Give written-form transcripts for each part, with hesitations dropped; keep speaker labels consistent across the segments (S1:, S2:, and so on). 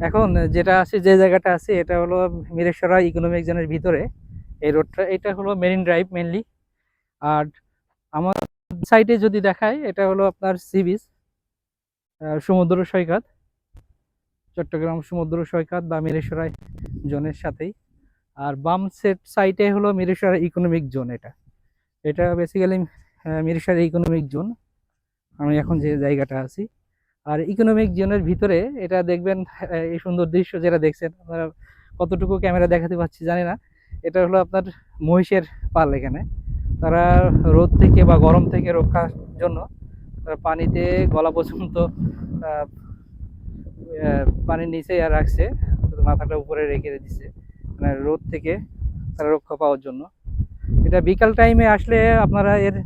S1: এখন যেটা আছে, যে জায়গাটা আছে, এটা হলো মিরেশ্বরা ইকোনমিক জোনের ভিতরে। এই রোডটা, এটা হলো মেরিন ড্রাইভ মেনলি। আর আমার সাইডে যদি দেখায়, এটা হলো আপনার সি বিচ, সমুদ্র সৈকত, চট্টগ্রাম সমুদ্র সৈকত বা মিরেশ্বরা জোনের সাথেই। আর বাম সেট সাইডে হলো মিরেশ্বরা ইকোনমিক জোন। এটা এটা বেসিক্যালি মিরেশ্বরা ইকোনমিক জোন, আমি এখন যে জায়গাটা আছি। আর ইকোনমিক জোনের ভিতরে এটা দেখবেন, এই সুন্দর দৃশ্য যেটা দেখছেন আপনারা, কতটুকু ক্যামেরা দেখাতে পাচ্ছি জানি না। এটা হলো আপনার মহিষের পাল। এখানে তারা রোদ থেকে বা গরম থেকে রক্ষার জন্য তারা পানিতে গলা পর্যন্ত আহ, পানির নিচে আর রাখছে, মাথাটা উপরে রেখে দিচ্ছে, মানে রোদ থেকে তারা রক্ষা পাওয়ার জন্য। এটা বিকাল টাইমে আসলে আপনারা এর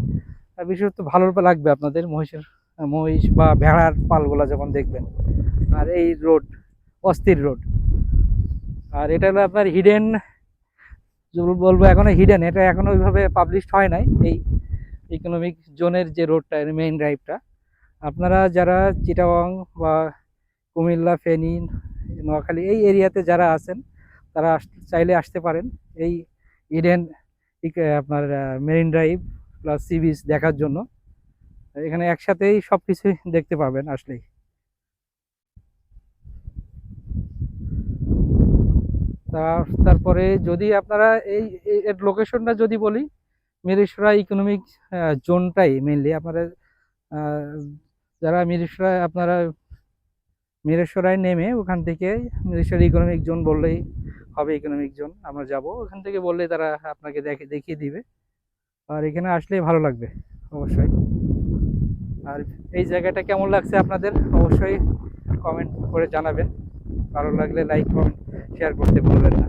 S1: বিশেষত ভালো লাগবে আপনাদের, মহিষ বা ভেড়ার পালগুলা যখন দেখবেন। আর এই রোড অস্থির রোড। আর এটা হলো আপনার হিডেন, বলবো এখনো হিডেন, এটা এখনো ওইভাবে পাবলিশড হয় নাই। এই ইকোনমিক জোনের যে রোডটা, মেইন ড্রাইভটা, আপনারা যারা চিটাগং বা কুমিল্লা, ফেনী, নোয়াখালী এই এরিয়াতে যারা আছেন, তারা চাইলে আসতে পারেন এই ইডেন আপনার marine drive plus sea beach দেখার জন্য। এখানে একসাথেই সব কিছুই দেখতে পাবেন আসলেই। তারপরে যদি আপনারা এই এর লোকেশনটা যদি বলি, মিরিশরা ইকোনমিক জোনটাই মেনলি আপনারা আহ, যারা আপনারা মিরেশ্বরায় নেমে ওখান থেকে মিরেশ্বর ইকোনমিক জোন বললেই হবে। ইকোনমিক জোন আমরা যাব, ওখান থেকে বললেই তারা আপনাকে দেখিয়ে দিবে। আর এখানে আসলেই ভালো লাগবে অবশ্যই। আর এই জায়গাটা কেমন লাগছে আপনাদের অবশ্যই কমেন্ট করে জানাবেন। ভালো লাগলে লাইক, কমেন্ট, শেয়ার করতে ভুলবেন না।